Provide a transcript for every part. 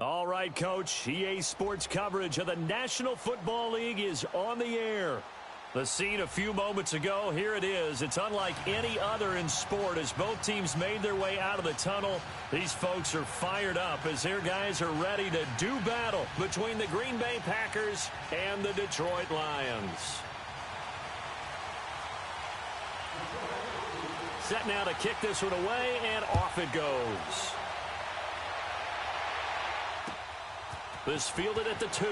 All right, Coach. EA Sports coverage of the National Football League is on the air. The scene a few moments ago, here it is. It's unlike any other in sport as both teams made their way out of the tunnel. These folks are fired up as their guys are ready to do battle between the Green Bay Packers and the Detroit Lions. Set now to kick this one away, and off it goes. This fielded at the 2.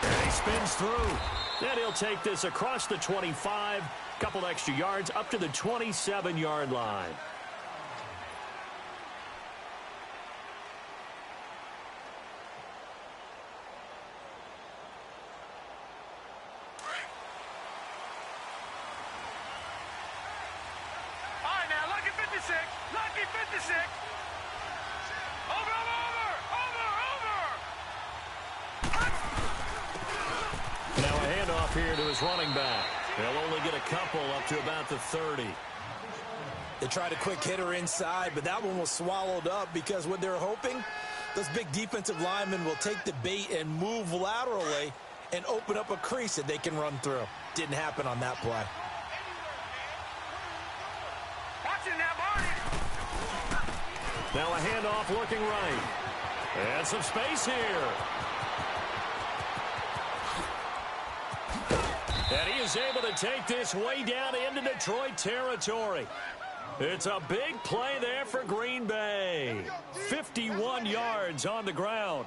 And he spins through. Then he'll take this across the 25. Couple extra yards up to the 27-yard line. All right, now, lucky 56. Lucky 56. Over. Now a handoff here to his running back. They'll only get a couple up to about the 30. They tried a quick hitter inside, but that one was swallowed up because what they're hoping, those big defensive linemen will take the bait and move laterally and open up a crease that they can run through. Didn't happen on that play. Watch it now, Barney. Now a handoff looking right. And some space here. And he is able to take this way down into Detroit territory. It's a big play there for Green Bay. 51 yards on the ground.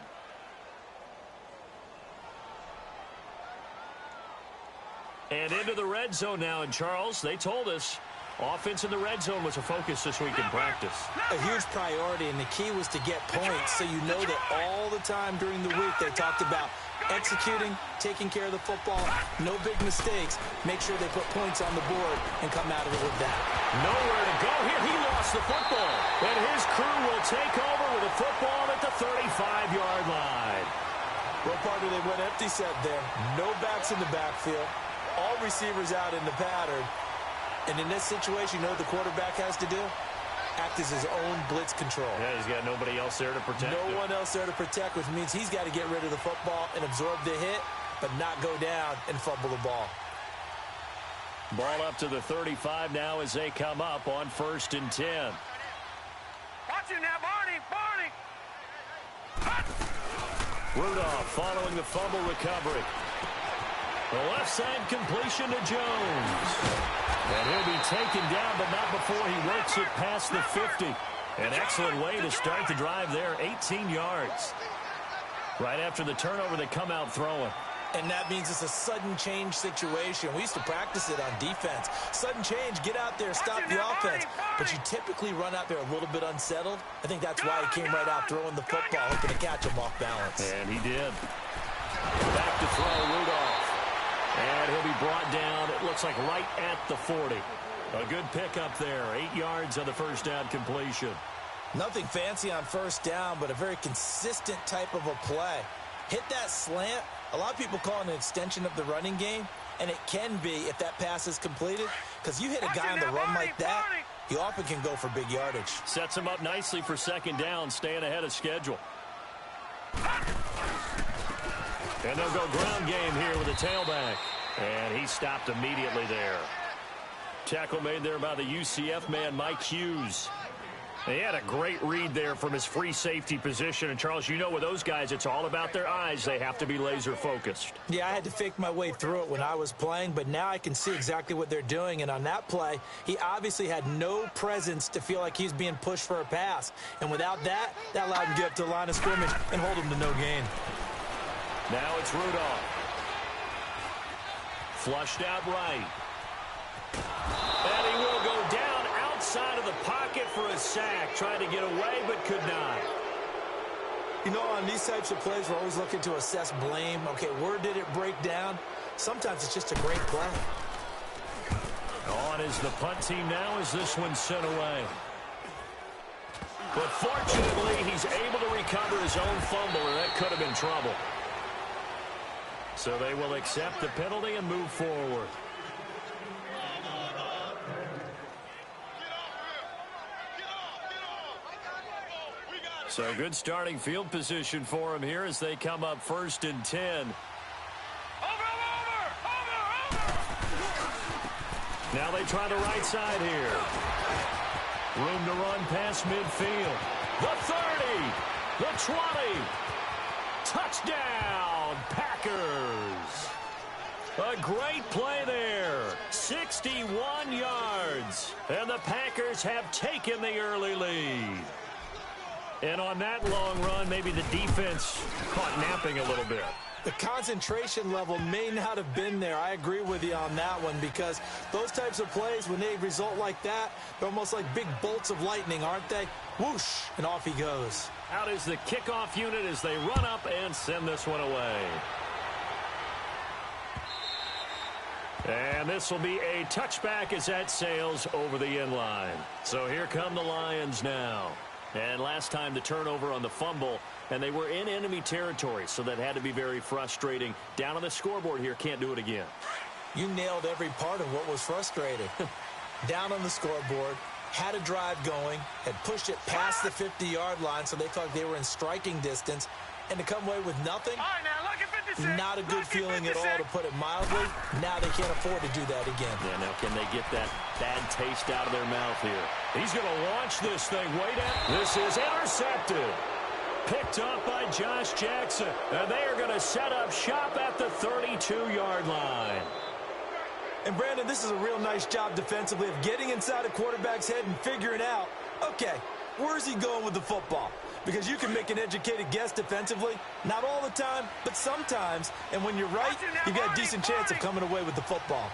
And into the red zone now. And Charles, they told us offense in the red zone was a focus this week in practice. A huge priority, and the key was to get points. So you know that all the time during the week they talked about executing, taking care of the football, no big mistakes. Make sure they put points on the board and come out of it with that. Nowhere to go here. He lost the football. And his crew will take over with a football at the 35-yard line. Well, partner, they went empty set there. No backs in the backfield. All receivers out in the pattern. And in this situation, you know what the quarterback has to do? Act as his own blitz control. Yeah, he's got nobody else there to protect him. No one else there to protect, which means he's got to get rid of the football and absorb the hit, but not go down and fumble the ball. Ball up to the 35 now as they come up on 1st and 10. Watch it now, Barney. Rudolph following the fumble recovery. The left side completion to Jones. And he'll be taken down, but not before he works it past the 50. An excellent way to start the drive there, 18 yards. Right after the turnover, they come out throwing. And that means it's a sudden change situation. We used to practice it on defense. Sudden change, get out there, stop the offense. But you typically run out there a little bit unsettled. I think that's why he came right out throwing the football, hoping to catch him off balance. And he did. Back to throw, Rudolph. And he'll be brought down, it looks like right at the 40. A good pickup there, 8 yards on the first down completion. Nothing fancy on first down, but a very consistent type of a play. Hit that slant. A lot of people call it an extension of the running game, and it can be if that pass is completed, because you hit a guy on the run like that, he often can go for big yardage. Sets him up nicely for second down, staying ahead of schedule. And they'll go ground game here with a tailback. And he stopped immediately there. Tackle made there by the UCF man, Mike Hughes. He had a great read there from his free safety position. And, Charles, you know with those guys, it's all about their eyes. They have to be laser-focused. Yeah, I had to fake my way through it when I was playing, but now I can see exactly what they're doing. And on that play, he obviously had no presence to feel like he's being pushed for a pass. And without that, that allowed him to get up to the line of scrimmage and hold him to no gain. Now it's Rudolph. Flushed out right. And he will go down outside of the pocket for a sack. Tried to get away, but could not. You know, on these types of plays, we're always looking to assess blame. Okay, where did it break down? Sometimes it's just a great play. On is the punt team now as this one's sent away. But fortunately, he's able to recover his own fumble, and that could have been trouble. So they will accept the penalty and move forward. So good starting field position for him here as they come up 1st and 10. Over! Now they try the right side here. Room to run past midfield. The 30, the 20. Touchdown, Packers. A great play there. 61 yards. And the Packers have taken the early lead. And on that long run, maybe the defense caught napping a little bit. The concentration level may not have been there. I agree with you on that one because those types of plays, when they result like that, they're almost like big bolts of lightning, aren't they? Whoosh, and off he goes. Out is the kickoff unit as they run up and send this one away. And this will be a touchback as that sails over the end line. So here come the Lions now. And last time the turnover on the fumble, and they were in enemy territory, so that had to be very frustrating. Down on the scoreboard here, can't do it again. You nailed every part of what was frustrating. Down on the scoreboard, had a drive going, had pushed it past the 50-yard line, so they thought they were in striking distance, and to come away with nothing, All right, now, lucky 56. not a good Lucky feeling at 56. all, to put it mildly. Now they can't afford to do that again. Yeah, now can they get that bad taste out of their mouth here? He's going to launch this thing way down. This is intercepted. Picked up by Josh Jackson. And they are going to set up shop at the 32-yard line. And, Brandon, this is a real nice job defensively of getting inside a quarterback's head and figuring out, okay, where's he going with the football? Because you can make an educated guess defensively. Not all the time, but sometimes. And when you're right, you've got a decent chance of coming away with the football.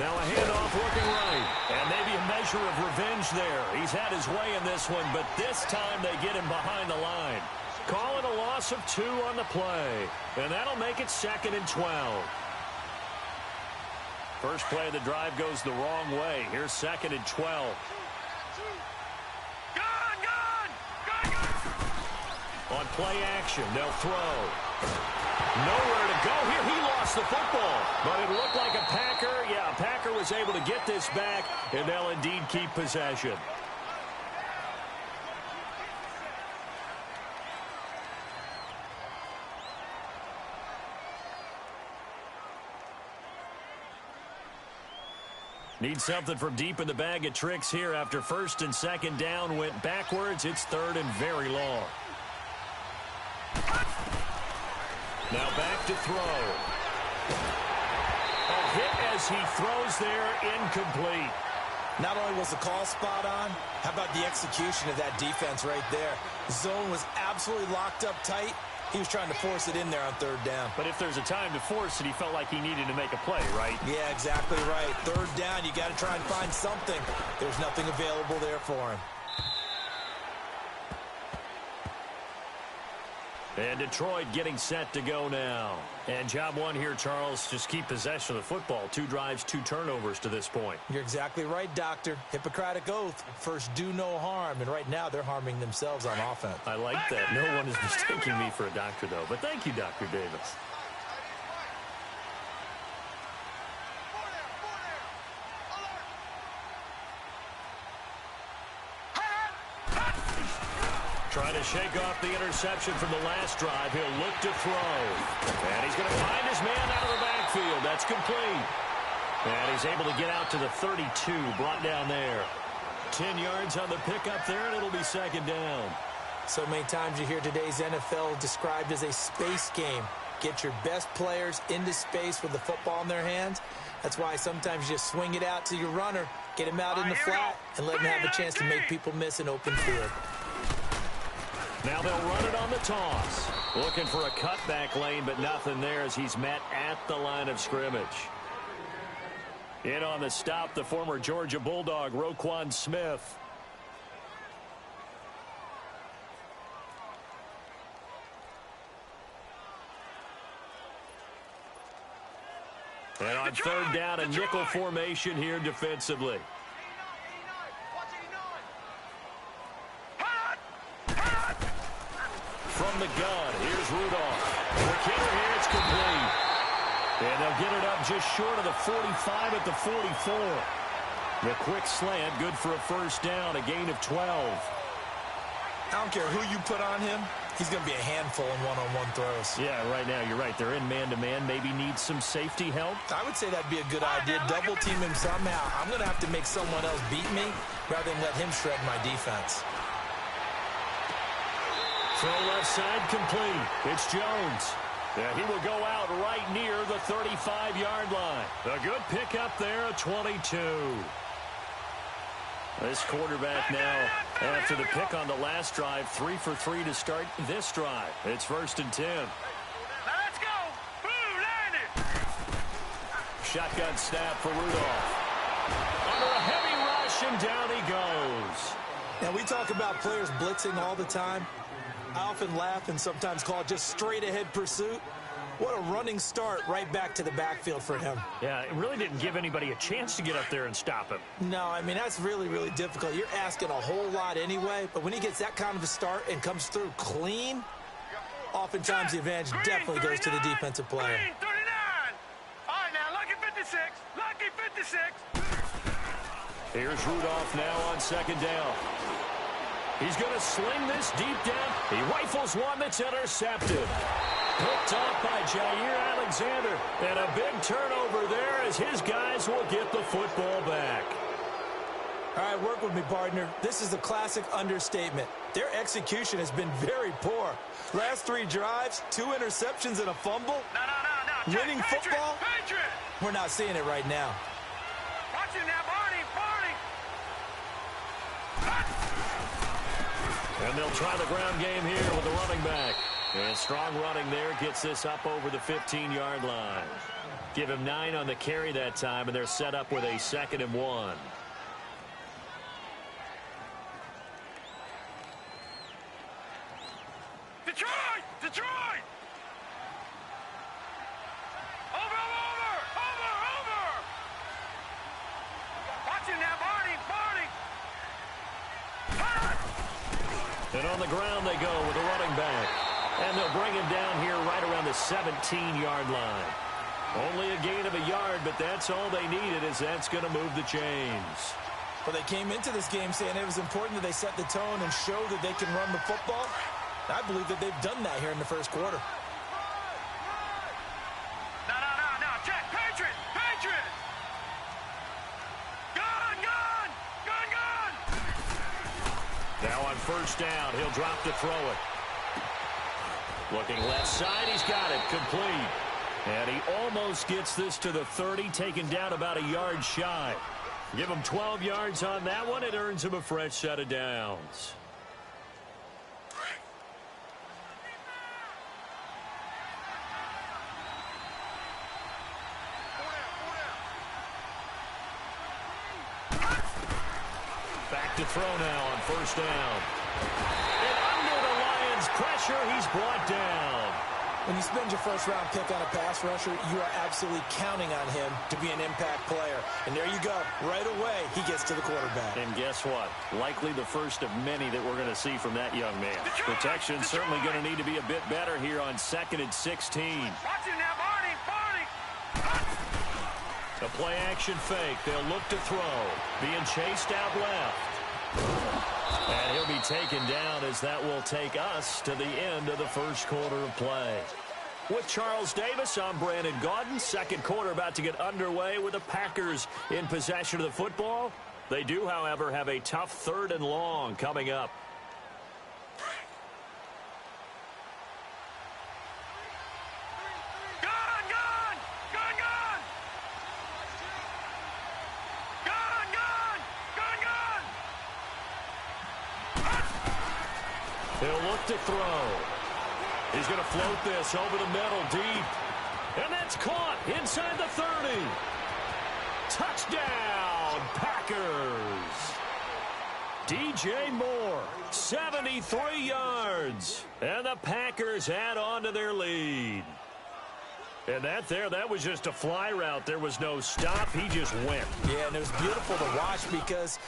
Now a handoff looking right. And maybe a measure of revenge there. He's had his way in this one, but this time they get him behind the line. Calling a loss of 2 on the play. And that'll make it 2nd and 12. First play of the drive goes the wrong way. Here's 2nd and 12. On play action, they'll throw. Nowhere to go here. He lost the football. But it looked like a Packer. Yeah, a Packer was able to get this back, and they'll indeed keep possession. Need something from deep in the bag of tricks here after 1st and 2nd down went backwards. It's 3rd and very long. Now back to throw. A hit as he throws there, incomplete. Not only was the call spot on, how about the execution of that defense right there? The zone was absolutely locked up tight. He was trying to force it in there on 3rd down. But if there's a time to force it, he felt like he needed to make a play, right? Yeah, exactly right. 3rd down, you got to try and find something. There's nothing available there for him. And Detroit getting set to go now. And job one here, Charles, just keep possession of the football. 2 drives, 2 turnovers to this point. You're exactly right, Doctor. Hippocratic oath. First, do no harm. And right now, they're harming themselves on offense. I like that. No one is mistaking me for a doctor, though. But thank you, Dr. Davis. Trying to shake off the interception from the last drive. He'll look to throw. And he's going to find his man out of the backfield. That's complete. And he's able to get out to the 32, brought down there. 10 yards on the pickup there, and it'll be 2nd down. So many times you hear today's NFL described as a space game. Get your best players into space with the football in their hands. That's why sometimes you just swing it out to your runner, get him out in the flat, and let him have a chance to make people miss an open field. Now they'll run it on the toss. Looking for a cutback lane, but nothing there as he's met at the line of scrimmage. In on the stop, the former Georgia Bulldog, Roquan Smith. And on 3rd down, a nickel formation here defensively. From the gun, here's Rudolph. The kicker here, it's complete. And they'll get it up just short of the 45 at the 44. The quick slant, good for a 1st down, a gain of 12. I don't care who you put on him. He's going to be a handful in one-on-one throws. Yeah, right now, you're right. They're in man-to-man. Maybe need some safety help. I would say that'd be a good idea. Double team him somehow. I'm going to have to make someone else beat me rather than let him shred my defense. Throw left side complete. It's Jones. Yeah, he will go out right near the 35-yard line. A good pickup there, a 22. This quarterback now, after the pick on the last drive, 3 for 3 to start this drive. It's 1st and 10. Now let's go. Boom, land it. Shotgun snap for Rudolph. Under a heavy rush, and down he goes. Now, we talk about players blitzing all the time. I often laugh and sometimes call it just straight-ahead pursuit. What a running start right back to the backfield for him. Yeah, it really didn't give anybody a chance to get up there and stop him. No, I mean, that's really, really difficult. You're asking a whole lot anyway, but when he gets that kind of a start and comes through clean, oftentimes the advantage definitely goes to the defensive player. Green 39. All right, now, lucky 56. Lucky 56. Here's Rudolph now on 2nd down. He's going to sling this deep down. He rifles one that's intercepted. Picked off by Jair Alexander. And a big turnover there as his guys will get the football back. All right, work with me, partner. This is a classic understatement. Their execution has been very poor. Last 3 drives, 2 interceptions and a fumble. No. Winning football? Patriot. We're not seeing it right now. Watch him now, Barney. And they'll try the ground game here with the running back. And strong running there gets this up over the 15-yard line. Give him 9 on the carry that time, and they're set up with a 2nd and 1. Detroit! Over! Watch him now, Barney! And on the ground they go with the running back. And they'll bring him down here right around the 17-yard line. Only a gain of a yard, but that's all they needed, as that's going to move the chains. Well, they came into this game saying it was important that they set the tone and show that they can run the football. I believe that they've done that here in the first quarter. No. Check. Patriot! Gun! Now on 1st down, he'll drop to throw it. Looking left side, he's got it, complete. And he almost gets this to the 30, taken down about a yard shy. Give him 12 yards on that one. It earns him a fresh set of downs. Back to throw now on 1st down. And under the Lions' pressure, he's brought down. When you spend your first-round pick on a pass rusher, you are absolutely counting on him to be an impact player. And there you go. Right away, he gets to the quarterback. And guess what? Likely the first of many that we're going to see from that young man. Protection's certainly going to need to be a bit better here on 2nd and 16. Watch him now, Barney! A play-action fake. They'll look to throw. Being chased out left. And he'll be taken down as that will take us to the end of the first quarter of play. With Charles Davis, I'm Brandon Gaudin. Second quarter about to get underway with the Packers in possession of the football. They do, however, have a tough 3rd and long coming up. He'll look to throw. He's going to float this over the middle deep. And that's caught inside the 30. Touchdown, Packers. DJ Moore, 73 yards. And the Packers add on to their lead. And that was just a fly route. There was no stop. He just went. Yeah, and it was beautiful to watch because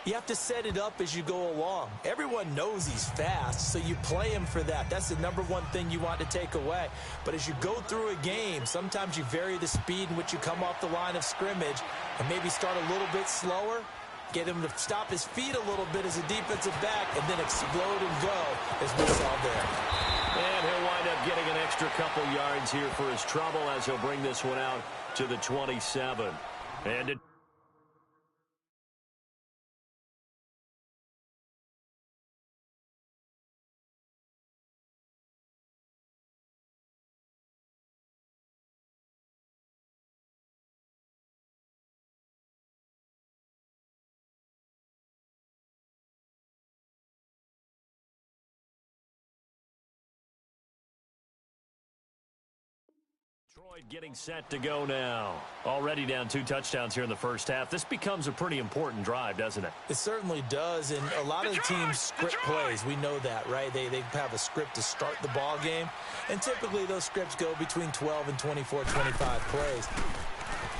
you have to set it up as you go along. Everyone knows he's fast, so you play him for that. That's the #1 thing you want to take away. But as you go through a game, sometimes you vary the speed in which you come off the line of scrimmage and maybe start a little bit slower. get him to stop his feet a little bit as a defensive back, and then explode and go, as we saw there. And he'll wind up getting an extra couple yards here for his trouble as he'll bring this one out to the 27. And Detroit getting set to go now. Already down 2 touchdowns here in the first half. This becomes a pretty important drive, doesn't it? It certainly does, and a lot of the teams script plays. We know that, right? They have a script to start the ball game, and typically those scripts go between 12 and 24, 25 plays.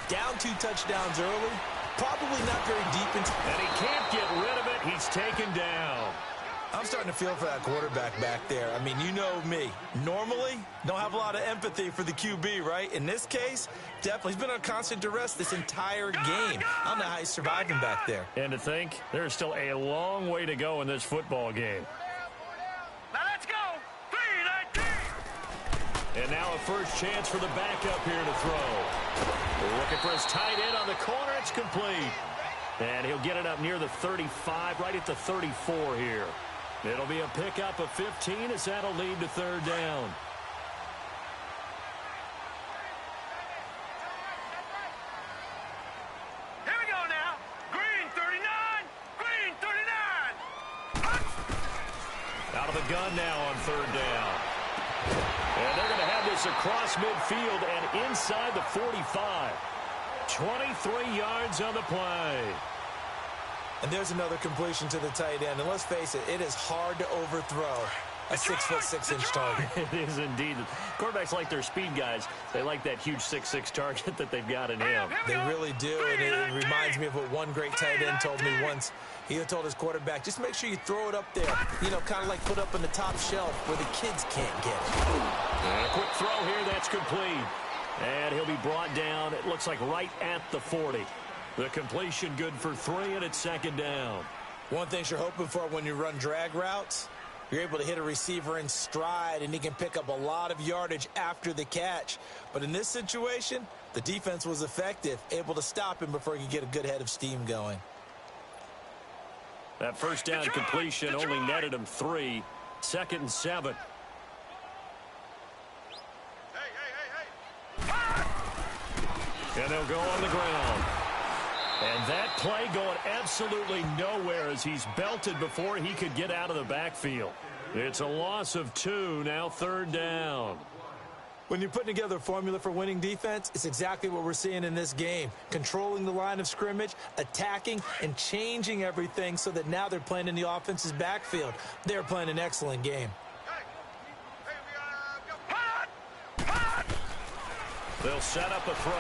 Down 2 touchdowns early, probably not very deep into. And he can't get rid of it. He's taken down. I'm starting to feel for that quarterback back there. I mean, you know me. Normally, don't have a lot of empathy for the QB, right? In this case, definitely. He's been on constant duress this entire game. I don't know how he's surviving back there. And to think, there's still a long way to go in this football game. Now let's go. 3-19. And now a first chance for the backup here to throw. Looking for his tight end on the corner. It's complete. And he'll get it up near the 35, right at the 34 here. It'll be a pickup of 15 as that'll lead to third down. Here we go now. Green 39. Green 39. Out of the gun now on third down. And they're going to have this across midfield and inside the 45. 23 yards on the play. And there's another completion to the tight end. And let's face it, it is hard to overthrow a 6'6" target. It is indeed. Quarterbacks like their speed guys. They like that huge 6'6" target that they've got in him. They really do. And it reminds me of what one great tight end told me once. He told his quarterback, just make sure you throw it up there. You know, kind of like put up on the top shelf where the kids can't get it. And a quick throw here. That's complete. And he'll be brought down, it looks like right at the 40. The completion good for 3, and it's second down. One thing you're hoping for when you run drag routes, you're able to hit a receiver in stride, and he can pick up a lot of yardage after the catch. But in this situation, the defense was effective, able to stop him before he could get a good head of steam going. That first down completion only netted him 3. 2nd and 7. And they'll go on the ground. And that play going absolutely nowhere as he's belted before he could get out of the backfield. It's a loss of 2, now third down. When you're putting together a formula for winning defense, it's exactly what we're seeing in this game. Controlling the line of scrimmage, attacking, and changing everything so that now they're playing in the offense's backfield. They're playing an excellent game. They'll set up a throw.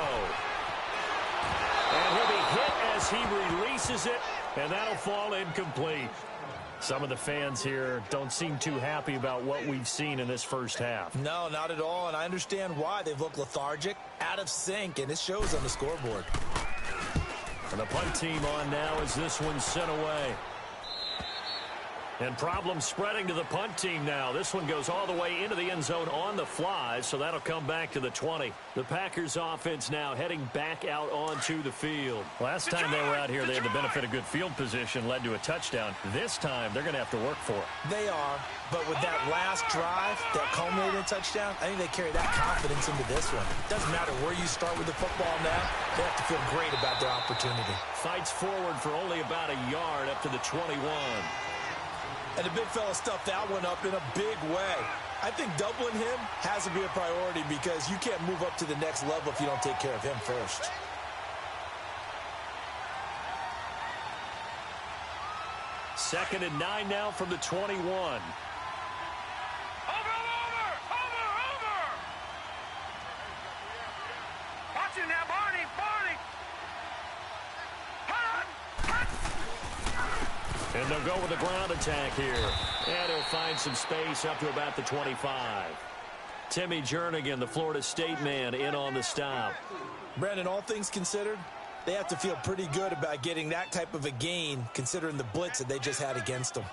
And he'll be hit as he releases it, and that'll fall incomplete. Some of the fans here don't seem too happy about what we've seen in this first half. No, not at all, and I understand why. They've looked lethargic, out of sync, and it shows on the scoreboard. And the punt team on now as this one's sent away. And problems spreading to the punt team now. This one goes all the way into the end zone on the fly, so that'll come back to the 20. The Packers offense now heading back out onto the field. Last time they were out here, they had the benefit of good field position, led to a touchdown. This time, they're going to have to work for it. They are, but with that last drive, that culminating touchdown, I think they carry that confidence into this one. Doesn't matter where you start with the football now, they have to feel great about their opportunity. Fights forward for only about a yard up to the 21. And the big fella stuffed that one up in a big way. I think doubling him has to be a priority because you can't move up to the next level if you don't take care of him first. Second and 9 now from the 21. Over! Watch it now, Barney! And they'll go with a ground attack here. And he'll find some space up to about the 25. Timmy Jernigan, the Florida State man, in on the stop. Brandon, all things considered, They have to feel pretty good about getting that type of a gain, considering the blitz that they just had against them.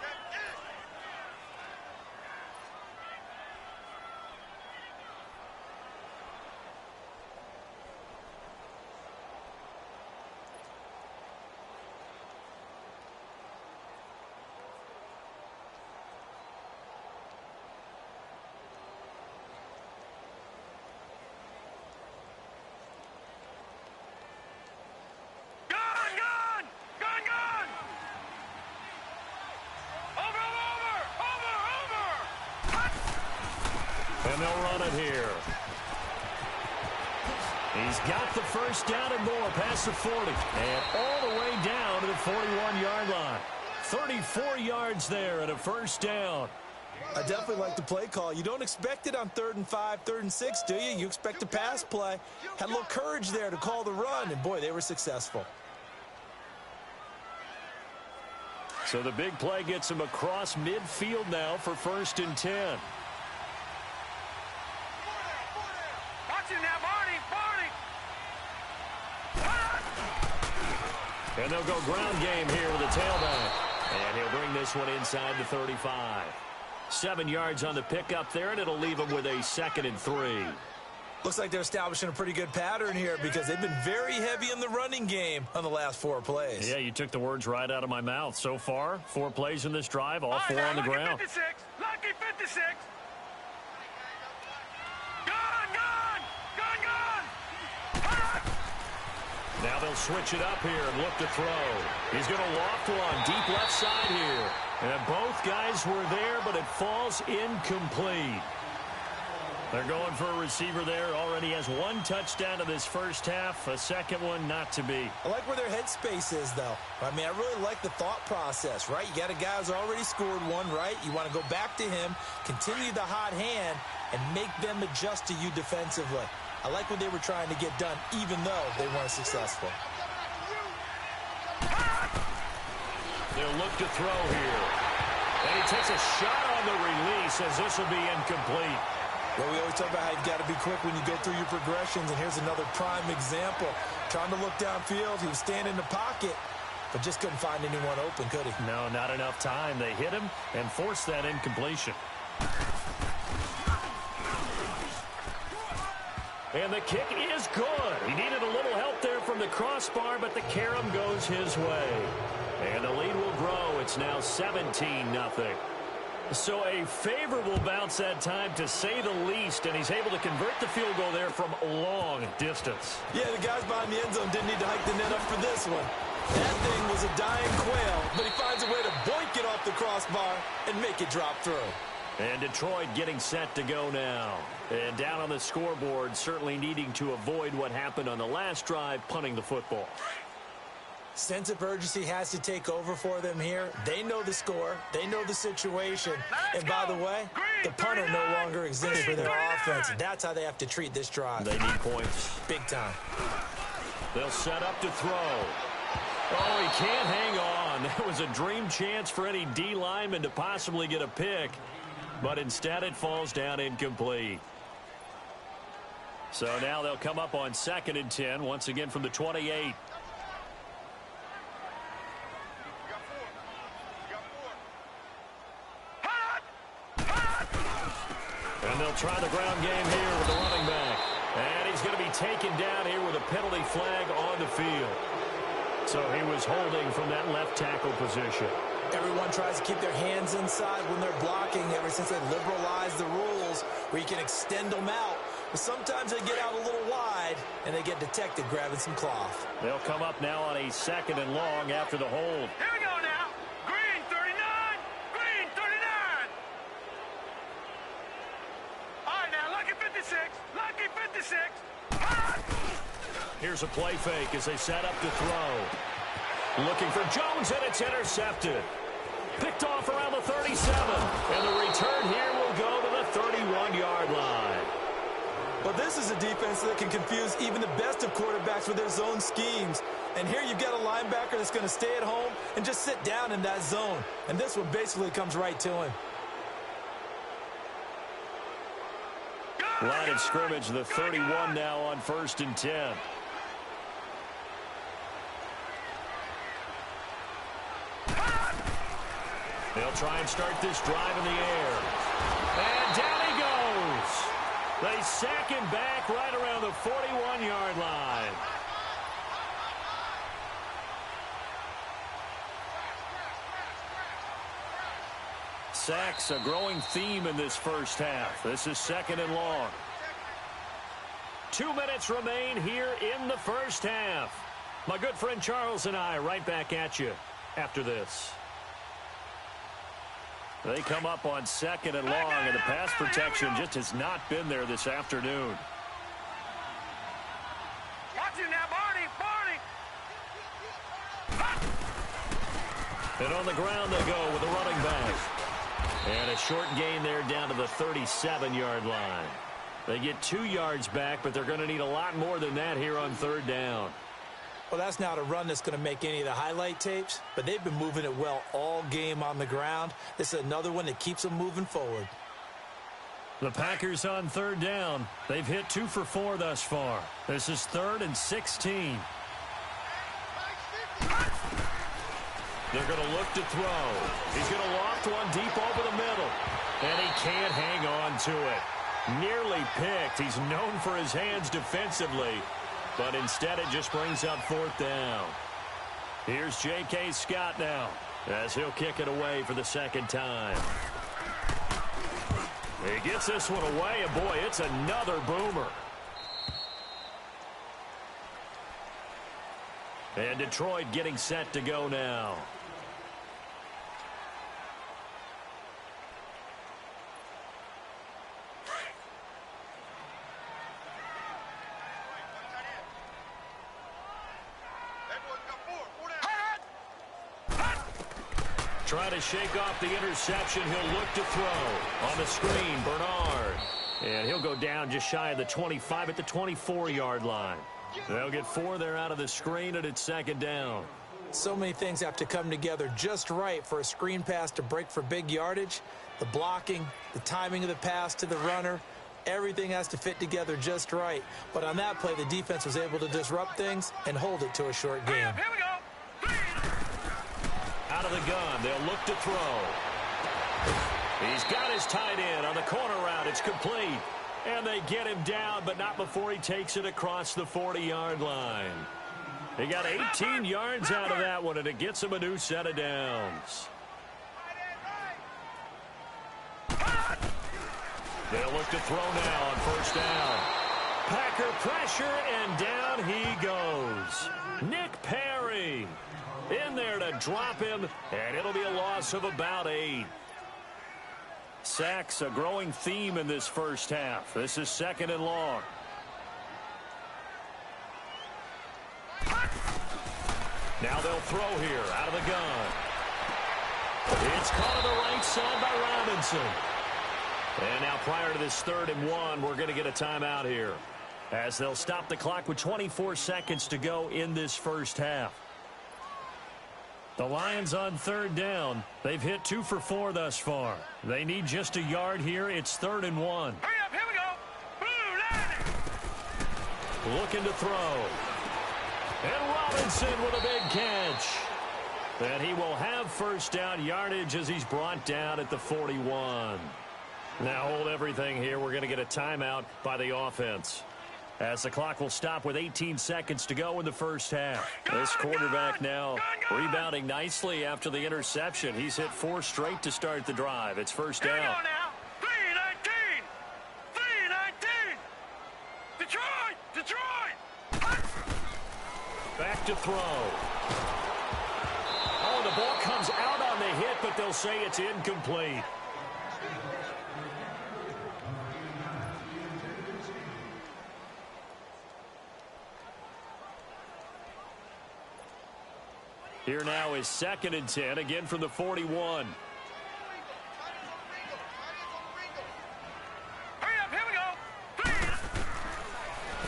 And they'll run it here. He's got the first down and more past the 40. And all the way down to the 41-yard line. 34 yards there and a first down. I definitely like the play call. You don't expect it on 3rd and 5, 3rd and 6, do you? You expect a pass play. Had a little courage there to call the run, and boy, they were successful. So the big play gets him across midfield now for 1st and 10. And they'll go ground game here with a tailback. And he'll bring this one inside the 35. 7 yards on the pickup there, and it'll leave him with a 2nd and 3. Looks like they're establishing a pretty good pattern here because they've been very heavy in the running game on the last 4 plays. Yeah, you took the words right out of my mouth. So far, 4 plays in this drive, all 4 on the ground. 56, lucky 56. Now they'll switch it up here and look to throw. He's going to loft one deep left side here. And both guys were there, but it falls incomplete. They're going for a receiver there. Already has 1 touchdown in this first half. A 2nd one not to be. I like where their headspace is, though. I mean, I really like the thought process, right? You got a guy who's already scored 1, right? You want to go back to him, continue the hot hand, and make them adjust to you defensively. I like what they were trying to get done, even though they weren't successful. They'll look to throw here. And he takes a shot on the release as this will be incomplete. Well, we always talk about how you've got to be quick when you go through your progressions, and here's another prime example. Trying to look downfield, he was standing in the pocket, but just couldn't find anyone open, could he? No, not enough time. They hit him and forced that incompletion. And the kick is good. He needed a little help there from the crossbar, but the carom goes his way. And the lead will grow. It's now 17-0. So a favorable bounce that time, to say the least, and he's able to convert the field goal there from long distance. Yeah, the guys behind the end zone didn't need to hike the net up for this one. That thing was a dying quail, but he finds a way to boink it off the crossbar and make it drop through. And Detroit getting set to go now. And down on the scoreboard, certainly needing to avoid what happened on the last drive, punting the football. Sense of urgency has to take over for them here. They know the score. They know the situation. And by the way, the punter no longer exists for their offense. That's how they have to treat this drive. They need points. Big time. They'll set up to throw. Oh, he can't hang on. That was a dream chance for any D lineman to possibly get a pick. But instead it falls down incomplete. So now they'll come up on 2nd and 10, once again from the 28. And they'll try the ground game here with the running back. And he's going to be taken down here with a penalty flag on the field. So he was holding from that left tackle position. Everyone tries to keep their hands inside when they're blocking ever since they liberalized the rules where you can extend them out. But sometimes they get out a little wide and they get detected grabbing some cloth. They'll come up now on a 2nd and long after the hold. Here we go now. Green 39. Green 39. All right, now, lucky 56. Lucky 56. Here's a play fake as they set up to throw. Looking for Jones, and it's intercepted. Picked off around the 37. And the return here will go to the 31-yard line. But this is a defense that can confuse even the best of quarterbacks with their zone schemes. And here you've got a linebacker that's going to stay at home and just sit down in that zone. And this one basically comes right to him. Line of scrimmage, the 31 now on 1st and 10. They'll try and start this drive in the air. And down he goes. They sack him back right around the 41-yard line. Sacks a growing theme in this first half. This is 2nd and long. 2 minutes remain here in the first half. My good friend Charles and I right back at you after this. They come up on 2nd and long, and the pass protection just has not been there this afternoon. Watch you now, Barney! And on the ground they go with the running back. And a short gain there down to the 37-yard line. They get 2 yards back, but they're going to need a lot more than that here on 3rd down. Well, that's not a run that's going to make any of the highlight tapes, but they've been moving it well all game on the ground. This is another one that keeps them moving forward. The Packers on 3rd down. They've hit 2 for 4 thus far. This is 3rd and 16. They're going to look to throw. He's going to loft one deep over the middle. And he can't hang on to it. Nearly picked. He's known for his hands defensively. But instead, it just brings up 4th down. Here's J.K. Scott now as he'll kick it away for the 2nd time. He gets this one away, and boy, it's another boomer. And Detroit getting set to go now. Trying to shake off the interception. He'll look to throw. On the screen, Bernard. And he'll go down just shy of the 25 at the 24-yard line. They'll get 4 there out of the screen, and it's 2nd down. So many things have to come together just right for a screen pass to break for big yardage. The blocking, the timing of the pass to the runner, everything has to fit together just right. But on that play, the defense was able to disrupt things and hold it to a short game. Here we go! Out of the gun, they'll look to throw. He's got his tight end on the corner route. It's complete. And they get him down, but not before he takes it across the 40-yard line. He got 18 yards out of that one, and it gets him a new set of downs. They'll look to throw now on 1st down. Packer pressure, and down he goes. Nick Perry in there to drop him, and it'll be a loss of about 8. Sacks a growing theme in this first half. This is 2nd and long. Now they'll throw here out of the gun. It's caught on the right side by Robinson. And now prior to this 3rd and 1, we're going to get a timeout here, as they'll stop the clock with 24 seconds to go in this first half. The Lions on 3rd down. They've hit 2 for 4 thus far. They need just a yard here. It's 3rd and 1. Hurry up, here we go! Blue line! Looking to throw. And Robinson with a big catch. And he will have 1st down yardage as he's brought down at the 41. Now hold everything here. We're going to get a timeout by the offense, as the clock will stop with 18 seconds to go in the first half. This quarterback now rebounding nicely after the interception. He's hit 4 straight to start the drive. It's 1st down. Here we go now! 3-19! 3-19! Detroit! Detroit! Back to throw. Oh, the ball comes out on the hit, but they'll say it's incomplete. Here now is 2nd and 10, again from the 41. Hurry up, here we go!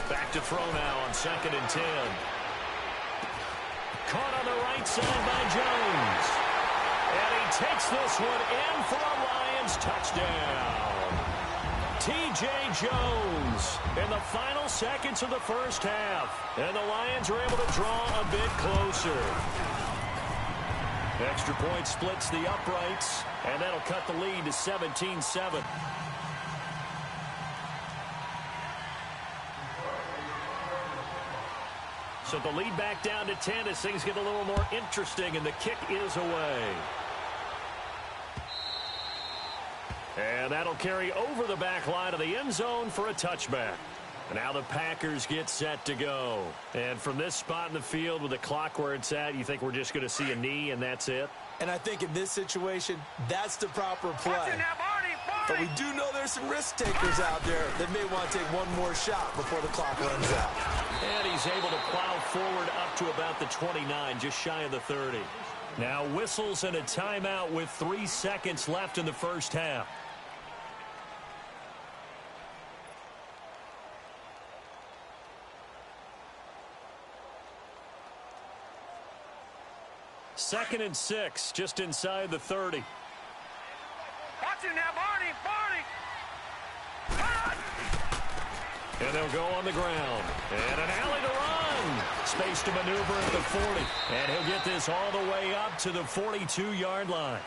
Back to throw now on 2nd and 10. Caught on the right side by Jones. And he takes this one in for a Lions touchdown. T.J. Jones in the final seconds of the first half. And the Lions are able to draw a bit closer. Extra point splits the uprights, and that'll cut the lead to 17-7. So the lead back down to 10 as things get a little more interesting, and the kick is away. And that'll carry over the back line of the end zone for a touchback. Now the Packers get set to go. And from this spot in the field with the clock where it's at, you think we're just going to see a knee and that's it? And I think in this situation, that's the proper play. But we do know there's some risk takers out there that may want to take one more shot before the clock runs out. And he's able to plow forward up to about the 29, just shy of the 30. Now whistles and a timeout with 3 seconds left in the first half. Second and 6, just inside the 30. Watch him now, Barney, Barney. And they'll go on the ground. And an alley to run. Space to maneuver at the 40. And he'll get this all the way up to the 42-yard line.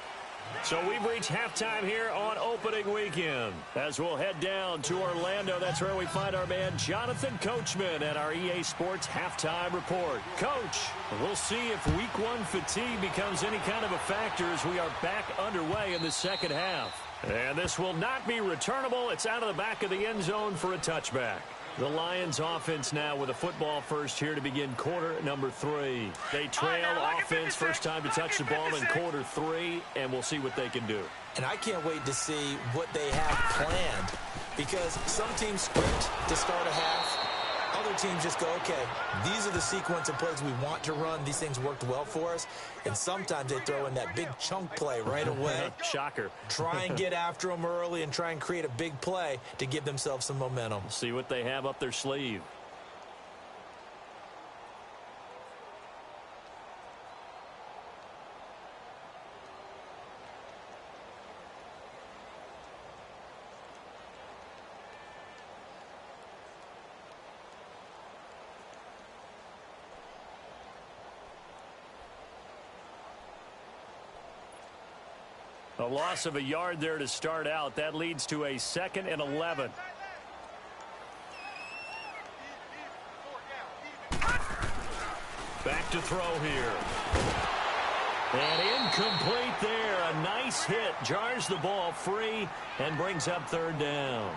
So we've reached halftime here on opening weekend. As we'll head down to Orlando, that's where we find our man Jonathan Coachman at our EA Sports Halftime Report. Coach, we'll see if Week 1 fatigue becomes any kind of a factor as we are back underway in the second half. And this will not be returnable. It's out of the back of the end zone for a touchback. The Lions offense now with a football first here to begin quarter number 3. They trail offense, first time to touch the ball in quarter 3, and we'll see what they can do. And I can't wait to see what they have planned, because some teams script to start a half. Other teams just go, okay, these are the sequence of plays we want to run. These things worked well for us. And sometimes they throw in that big chunk play right away. Shocker. Try and get after them early and try and create a big play to give themselves some momentum. See what they have up their sleeve. A loss of a yard there to start out. That leads to a 2nd and 11. Back to throw here. And incomplete there. A nice hit. Jars the ball free and brings up 3rd down.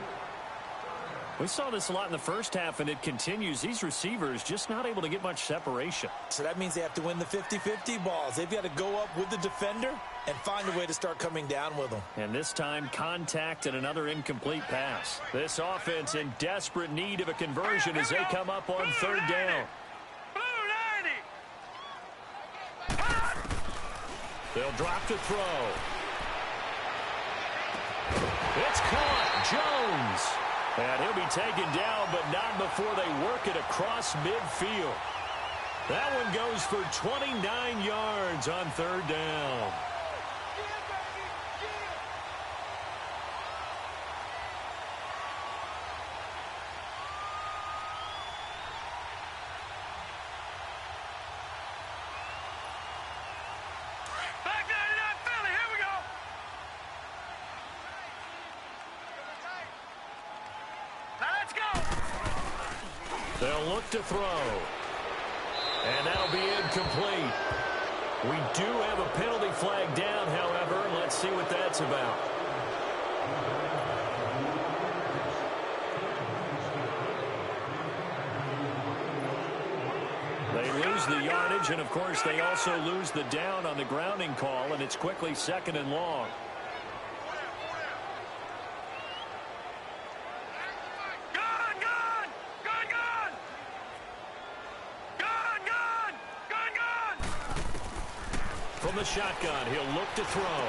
We saw this a lot in the first half, and it continues. These receivers just not able to get much separation. So that means they have to win the 50-50 balls. They've got to go up with the defender and find a way to start coming down with them. And this time, contact and another incomplete pass. This offense in desperate need of a conversion as they come up on 3rd down. They'll drop to throw. It's caught. Jones. And he'll be taken down, but not before they work it across midfield. That one goes for 29 yards on 3rd down. They'll look to throw. And that'll be incomplete. We do have a penalty flag down, however. Let's see what that's about. They lose the yardage, and of course they also lose the down on the grounding call, and it's quickly 2nd and long. From the shotgun, he'll look to throw.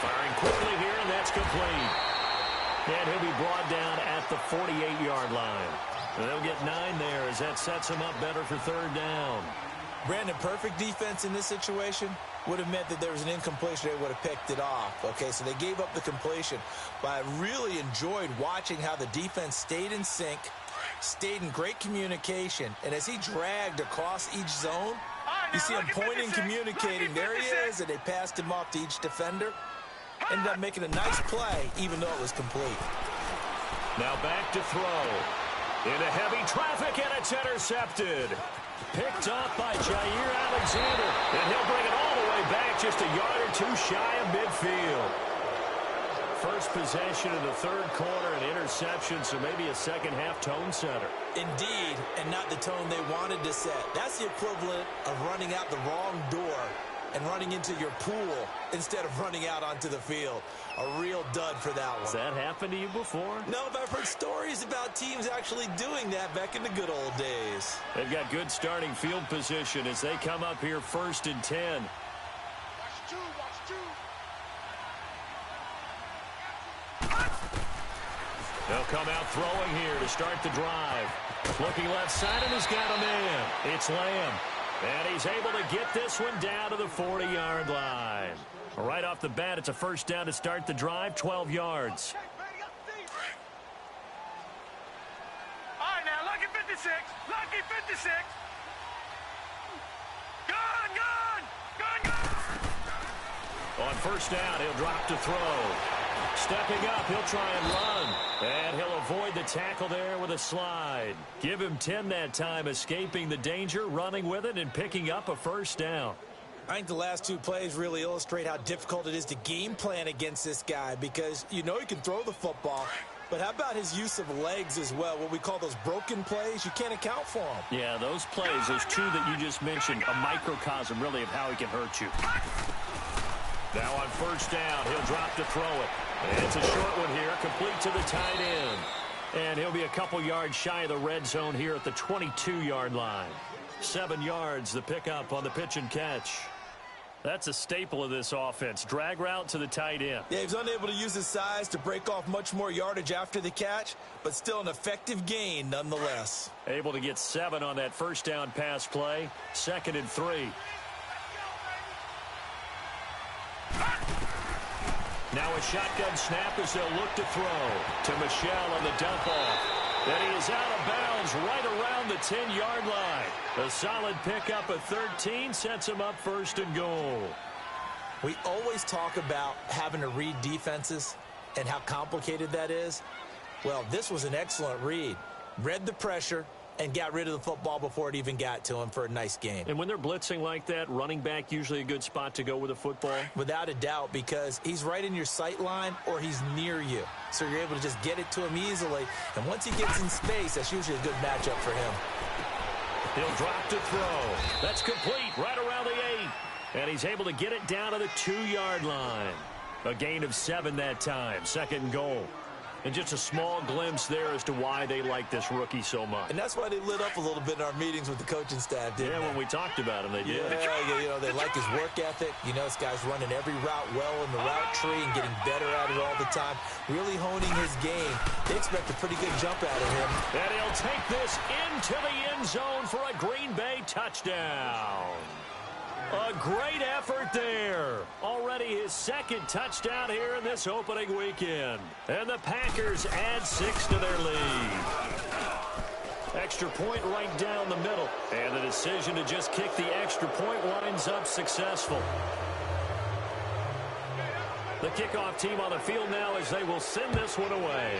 Firing quickly here, and that's complete. And he'll be brought down at the 48-yard line. And they'll get 9 there as that sets him up better for 3rd down. Brandon, perfect defense in this situation would have meant that there was an incompletion. They would have picked it off. Okay, so they gave up the completion. But I really enjoyed watching how the defense stayed in sync, stayed in great communication, and as he dragged across each zone, You see him pointing, communicating. There he is, and they passed him off to each defender. Ended up making a nice play, even though it was complete. Now back to throw. Into heavy traffic, and it's intercepted. Picked up by Jair Alexander, and he'll bring it all the way back just a yard or two shy of midfield. First possession of the third quarter, an interception, so maybe a second-half tone setter. Indeed, and not the tone they wanted to set. That's the equivalent of running out the wrong door and running into your pool instead of running out onto the field. A real dud for that one. Has that happened to you before? No, but I've heard stories about teams actually doing that back in the good old days. They've got good starting field position as they come up here 1st and 10. Watch two. They'll come out throwing here to start the drive. Looking left side, and he's got a man. It's Lamb. And he's able to get this one down to the 40-yard line. Right off the bat, it's a first down to start the drive, 12 yards. All right, now, lucky 56. Lucky 56. Gun. On first down, he'll drop to throw. Stepping up, he'll try and run. And he'll avoid the tackle there with a slide. Give him 10 that time, escaping the danger, running with it, and picking up a first down. I think the last two plays really illustrate how difficult it is to game plan against this guy because you know he can throw the football, but how about his use of legs as well, what we call those broken plays? You can't account for them. Yeah, those plays, those two that you just mentioned, a microcosm really of how he can hurt you. Now on first down, he'll drop to throw it. And it's a short one here, complete to the tight end. And he'll be a couple yards shy of the red zone here at the 22-yard line. 7 yards, the pickup on the pitch and catch. That's a staple of this offense. Drag route to the tight end. Yeah, he was unable to use his size to break off much more yardage after the catch, but still an effective gain nonetheless. Able to get 7 on that first down pass play. 2nd and 3. Now a shotgun snap as they'll look to throw to Michelle on the dump off. And he is out of bounds right around the 10-yard line. A solid pickup of 13 sets him up 1st and goal. We always talk about having to read defenses and how complicated that is. Well, this was an excellent read. Read the pressure and got rid of the football before it even got to him for a nice game. And when they're blitzing like that, running back usually a good spot to go with a football? Without a doubt, because he's right in your sight line or he's near you. So you're able to just get it to him easily. And once he gets in space, that's usually a good matchup for him. He'll drop to throw. That's complete right around the 8. And he's able to get it down to the 2-yard line. A gain of 7 that time. 2nd and goal. And just a small glimpse there as to why they like this rookie so much. And that's why they lit up a little bit in our meetings with the coaching staff, didn't they? When we talked about him, they did. Yeah, you know, they like his work ethic. You know, this guy's running every route well in the route tree and getting better at it all the time. Really honing his game. They expect a pretty good jump out of him. And he'll take this into the end zone for a Green Bay touchdown. A great effort there. Already his 2nd touchdown here in this opening weekend. And the Packers add 6 to their lead. Extra point right down the middle. And the decision to just kick the extra point winds up successful. The kickoff team on the field now as they will send this one away.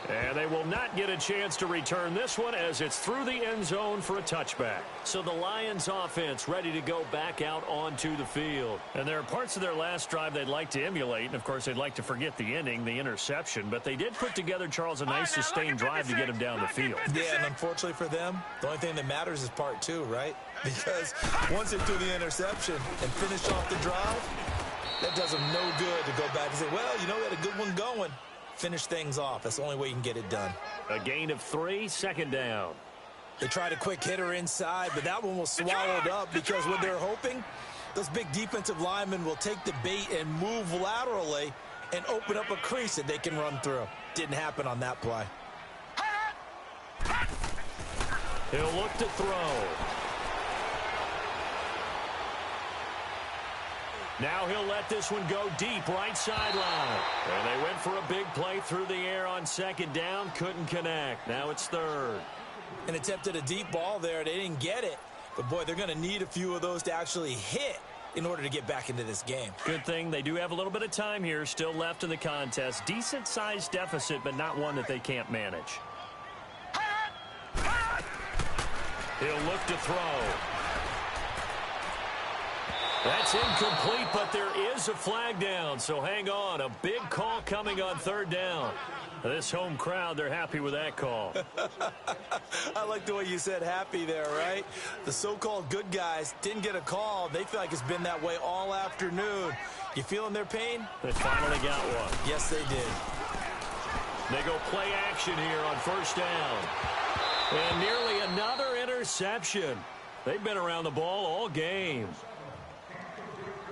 And they will not get a chance to return this one as it's through the end zone for a touchback. So the Lions offense ready to go back out onto the field. And there are parts of their last drive they'd like to emulate. And, of course, they'd like to forget the ending, the interception. But they did put together, Charles, a nice sustained drive to get him down the field. Yeah, and unfortunately for them, the only thing that matters is part 2, right? Because once they do the interception and finish off the drive, that does them no good to go back and say, well, you know, we had a good one going. Finish things off. That's the only way you can get it done. A gain of 3, 2nd down. They tried a quick hitter inside, but that one was swallowed up because what they're hoping, those big defensive linemen will take the bait and move laterally and open up a crease that they can run through. Didn't happen on that play. He'll look to throw. Now he'll let this one go deep right sideline. And they went for a big play through the air on 2nd down. Couldn't connect. Now it's 3rd. And attempted a deep ball there. They didn't get it. But, boy, they're going to need a few of those to actually hit in order to get back into this game. Good thing they do have a little bit of time here still left in the contest. Decent-sized deficit, but not one that they can't manage. He'll look to throw. That's incomplete, but there is a flag down, so hang on. A big call coming on third down. This home crowd, they're happy with that call. I like the way you said happy there, right? The so-called good guys didn't get a call. They feel like it's been that way all afternoon. You feeling their pain? They finally got one. Yes, they did. They go play action here on first down. And nearly another interception. They've been around the ball all game.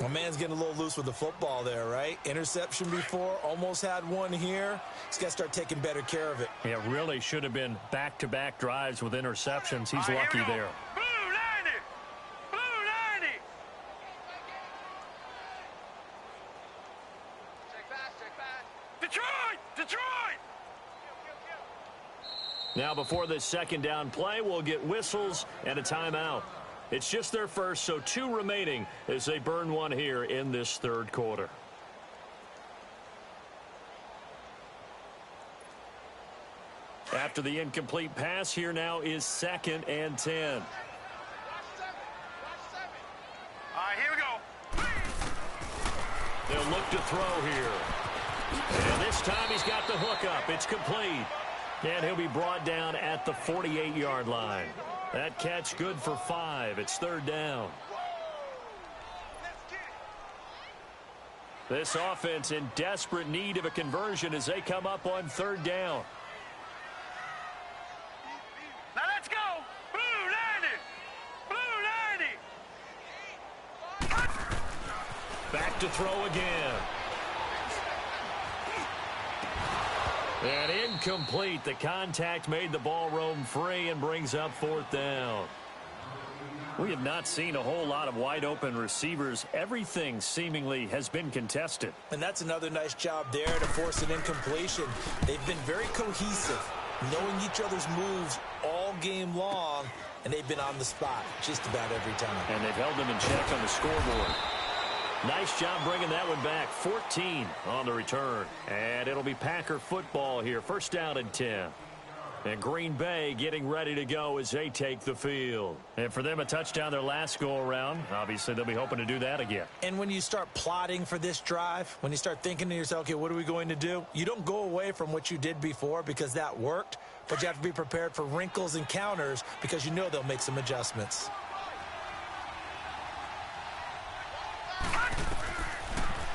My man's getting a little loose with the football there, right? Interception before, almost had one here. He's got to start taking better care of it. Yeah, really should have been back-to-back drives with interceptions. He's lucky there. Blue 90! Blue 90! Check back. Detroit! Detroit! Now before this second down play, we'll get whistles and a timeout. It's just their first, so 2 remaining as they burn one here in this third quarter. After the incomplete pass, here now is 2nd and 10. All right, here we go. They'll look to throw here. And this time he's got the hook up. It's complete. And he'll be brought down at the 48-yard line. That catch good for 5. It's third down. This offense in desperate need of a conversion as they come up on third down. Now let's go. Blue 90! Blue 90! Back to throw again. And incomplete. The contact made the ball roam free and brings up fourth down. We have not seen a whole lot of wide-open receivers. Everything seemingly has been contested. And that's another nice job there to force an incompletion. They've been very cohesive, knowing each other's moves all game long, and they've been on the spot just about every time. And they've held them in check on the scoreboard. Nice job bringing that one back. 14 on the return. And it'll be Packer football here. First down and 10. And Green Bay getting ready to go as they take the field. And for them, a touchdown their last go-around. Obviously, they'll be hoping to do that again. And when you start plotting for this drive, when you start thinking to yourself, okay, what are we going to do? You don't go away from what you did before because that worked, but you have to be prepared for wrinkles and counters because you know they'll make some adjustments.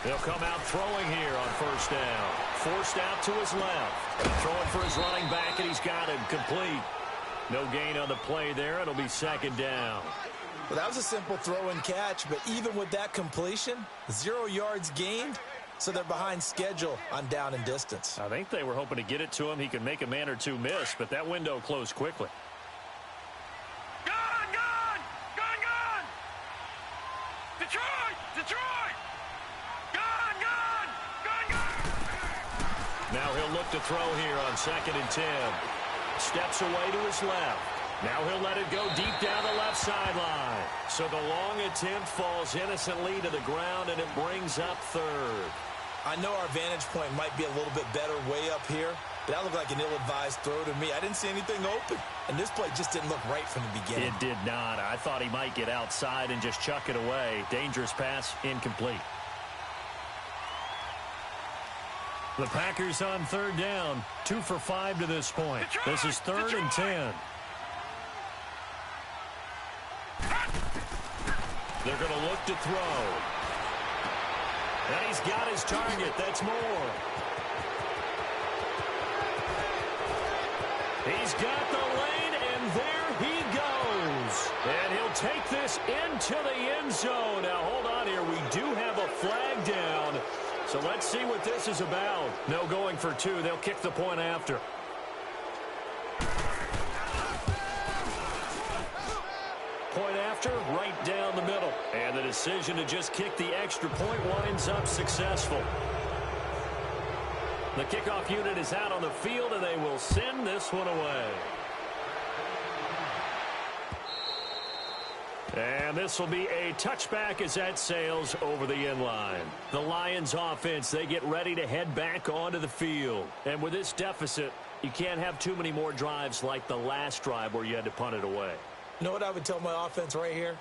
They'll come out throwing here on first down. Forced out to his left. Throwing for his running back, and he's got him complete. No gain on the play there. It'll be second down. Well, that was a simple throw and catch, but even with that completion, 0 yards gained, so they're behind schedule on down and distance. I think they were hoping to get it to him. He could make a man or two miss, but that window closed quickly. Gone! Detroit! Detroit! Gone! Now he'll look to throw here on 2nd and 10. Steps away to his left. Now he'll let it go deep down the left sideline. So the long attempt falls innocently to the ground, and it brings up third. I know our vantage point might be a little bit better way up here, but that looked like an ill-advised throw to me. I didn't see anything open, and this play just didn't look right from the beginning. It did not. I thought he might get outside and just chuck it away. Dangerous pass, incomplete. The Packers on third down, 2 for 5 to this point. This is third and 10. They're going to look to throw. And he's got his target. That's Moore. He's got the lane, and there he goes. And he'll take this into the end zone. Now, hold on here. We do have a flag down. So let's see what this is about. No going for 2. They'll kick the point after. Point after, right down the middle. And the decision to just kick the extra point winds up successful. The kickoff unit is out on the field, and they will send this one away. And this will be a touchback as that sails over the end line. The Lions offense, they get ready to head back onto the field. And with this deficit, you can't have too many more drives like the last drive where you had to punt it away. You know what I would tell my offense right here?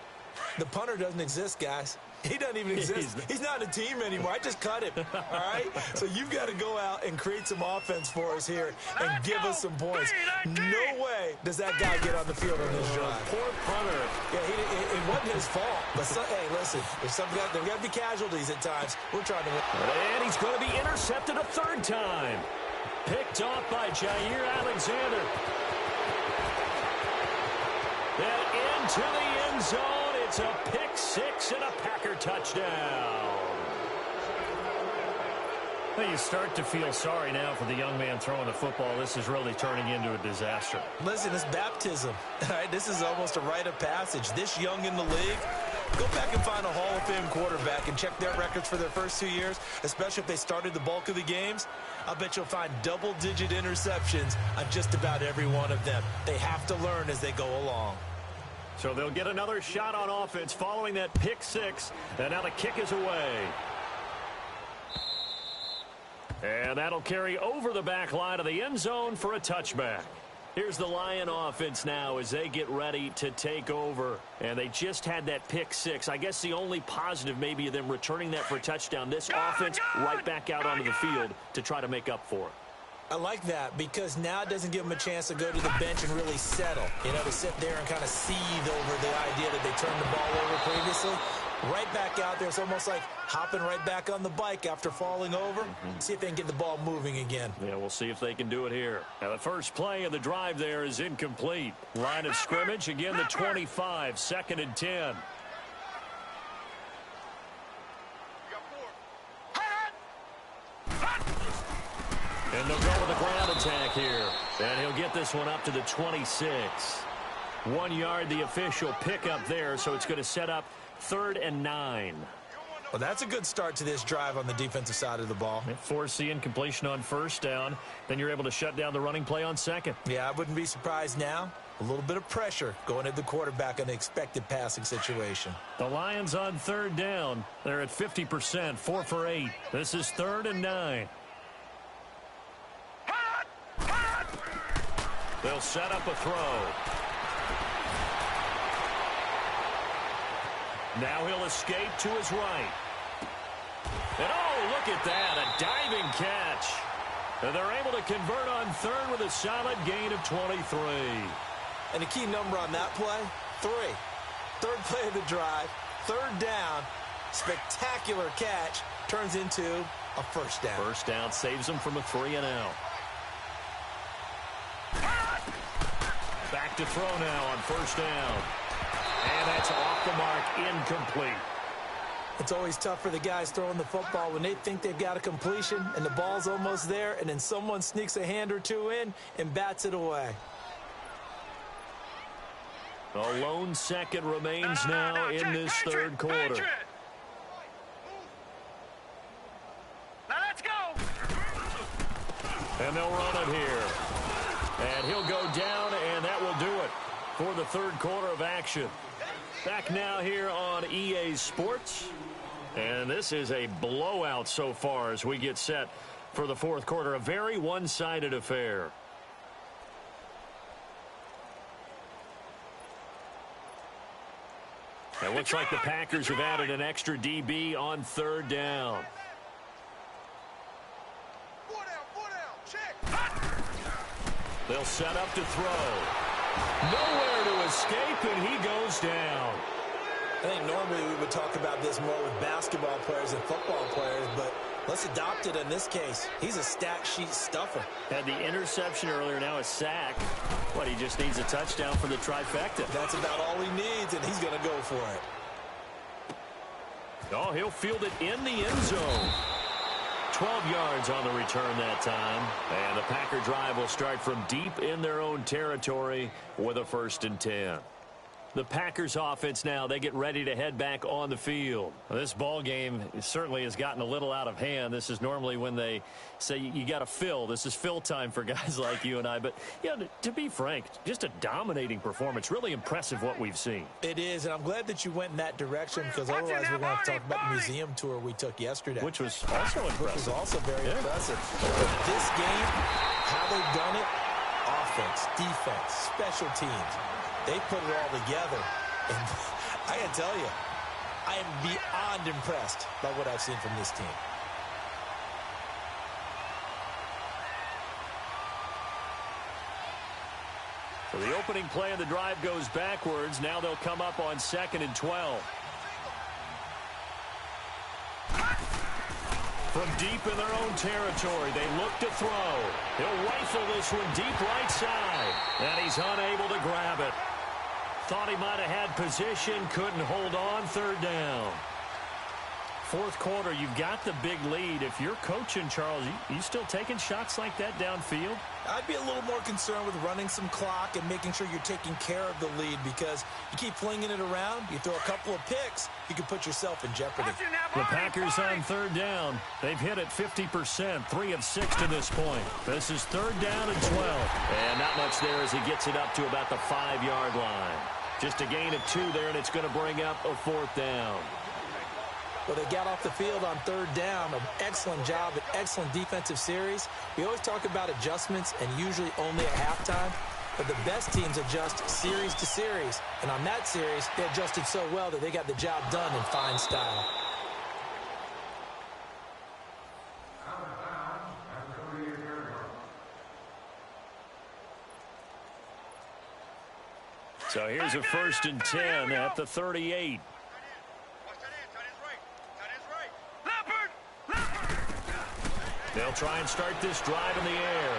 The punter doesn't exist, guys. He doesn't even exist. He's not a team anymore. I just cut him, all right? So you've got to go out and create some offense for us here and give us some points. No way does that guy get on the field on this drive. Poor punter. Yeah, it wasn't his fault. But, hey, listen, there's got to be casualties at times. We're trying to win. And he's going to be intercepted a third time. Picked off by Jair Alexander. And into the end zone. It's a pick six and a Packer touchdown. Well, you start to feel sorry now for the young man throwing the football. This is really turning into a disaster. Listen, it's baptism. All right, this is almost a rite of passage. This young in the league, go back and find a Hall of Fame quarterback and check their records for their first 2 years, especially if they started the bulk of the games. I bet you'll find double-digit interceptions on just about every one of them. They have to learn as they go along. So they'll get another shot on offense following that pick six. And now the kick is away. And that'll carry over the back line of the end zone for a touchback. Here's the Lion offense now as they get ready to take over. And they just had that pick six. I guess the only positive maybe of them returning that for a touchdown. This offense right back out onto the field to try to make up for it. I like that because now it doesn't give them a chance to go to the bench and really settle. You know, to sit there and kind of seethe over the idea that they turned the ball over previously. Right back out there. It's almost like hopping right back on the bike after falling over. See if they can get the ball moving again. Yeah, we'll see if they can do it here. Now, the first play of the drive there is incomplete. Line of scrimmage, again, the 25, 2nd and 10. And they'll go with a ground attack here. And he'll get this one up to the 26. 1 yard, the official pickup there, so it's going to set up 3rd and 9. Well, that's a good start to this drive on the defensive side of the ball. Force the incompletion on first down. Then you're able to shut down the running play on second. Yeah, I wouldn't be surprised now. A little bit of pressure going at the quarterback in an expected passing situation. The Lions on 3rd down. They're at 50%, 4 for 8. This is 3rd and 9. They'll set up a throw. Now he'll escape to his right. And oh, look at that, a diving catch. And they're able to convert on 3rd with a solid gain of 23. And the key number on that play, 3. 3rd play of the drive, 3rd down, spectacular catch, turns into a first down. First down saves them from a 3 and out. Back to throw now on first down. And that's off the mark, incomplete. It's always tough for the guys throwing the football when they think they've got a completion and the ball's almost there, and then someone sneaks a hand or two in and bats it away. A lone second remains now in this third quarter. Now let's go. And they'll run it here. And he'll go down, and that will do it for the third quarter of action. Back now here on EA Sports. And this is a blowout so far as we get set for the fourth quarter. A very one-sided affair. It looks like the Packers have added an extra DB on 3rd down. They'll set up to throw. Nowhere to escape, and he goes down. I think normally we would talk about this more with basketball players and football players, but let's adopt it in this case. He's a stat sheet stuffer. Had the interception earlier, now a sack. What, he just needs a touchdown for the trifecta. That's about all he needs, and he's going to go for it. Oh, he'll field it in the end zone. 12 yards on the return that time. And the Packer drive will start from deep in their own territory with a 1st and 10. The Packers offense now, they get ready to head back on the field. This ball game certainly has gotten a little out of hand. This is normally when they say you got to fill. This is fill time for guys like you and I. But, you know, to be frank, just a dominating performance. Really impressive what we've seen. It is, and I'm glad that you went in that direction because otherwise we're going to have to talk about the museum tour we took yesterday. Which was also impressive. Which was also very impressive. But this game, how they've done it, offense, defense, special teams. They put it all together, and I got to tell you, I am beyond impressed by what I've seen from this team. So the opening play of the drive goes backwards. Now they'll come up on 2nd and 12. From deep in their own territory, they look to throw. He'll rifle this one deep right side, and he's unable to grab it. Thought he might have had position, couldn't hold on, 3rd down. 4th quarter, you've got the big lead. If you're coaching, Charles, you still taking shots like that downfield? I'd be a little more concerned with running some clock and making sure you're taking care of the lead because you keep flinging it around, you throw a couple of picks, you can put yourself in jeopardy. The Packers on 3rd down. They've hit it 50%, 3 of 6 to this point. This is 3rd down and 12. And not much there as he gets it up to about the 5-yard line. Just a gain of 2 there, and it's going to bring up a 4th down. Well, they got off the field on 3rd down. An excellent job, an excellent defensive series. We always talk about adjustments and usually only at halftime. But the best teams adjust series to series. And on that series, they adjusted so well that they got the job done in fine style. So here's a 1st and 10 at the 38. They'll try and start this drive in the air.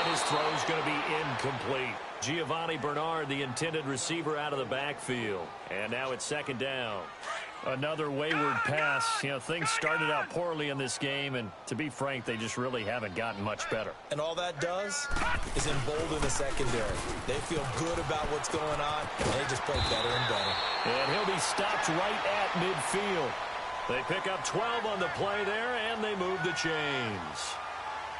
And his throw's going to be incomplete. Giovanni Bernard, the intended receiver, out of the backfield. And now it's 2nd down. Another wayward pass. You know, things started out poorly in this game, and to be frank, they just really haven't gotten much better. And all that does is embolden the secondary. They feel good about what's going on, and they just play better and better. And he'll be stopped right at midfield. They pick up 12 on the play there, and they move the chains.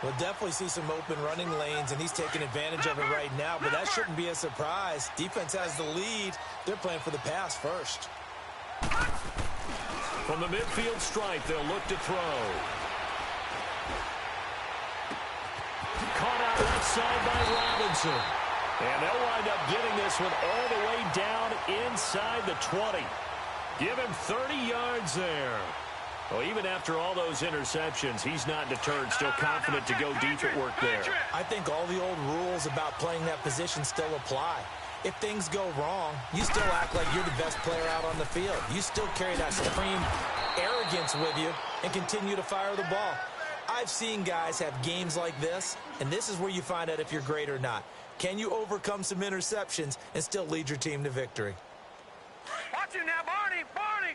We'll definitely see some open running lanes, and he's taking advantage of it right now, but that shouldn't be a surprise. Defense has the lead. They're playing for the pass first. From the midfield stripe, they'll look to throw. Caught out left side by Robinson. And they'll wind up getting this one all the way down inside the 20. Give him 30 yards there. Well, even after all those interceptions, he's not deterred, still confident to go deep at work there. I think all the old rules about playing that position still apply. If things go wrong, you still act like you're the best player out on the field. You still carry that supreme arrogance with you and continue to fire the ball. I've seen guys have games like this, and this is where you find out if you're great or not. Can you overcome some interceptions and still lead your team to victory? Watch him now, Barney! Barney!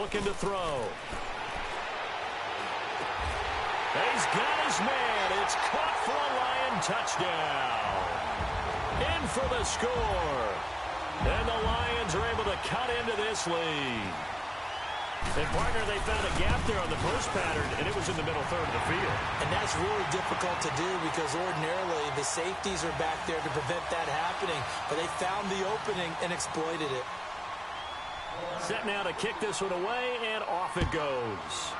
Looking to throw. He's got his man. It's caught for a Lion touchdown. In for the score. And the Lions are able to cut into this lead. And, partner, they found a gap there on the post pattern, and it was in the middle third of the field. And that's really difficult to do because ordinarily the safeties are back there to prevent that happening. But they found the opening and exploited it. Set now to kick this one away, and off it goes.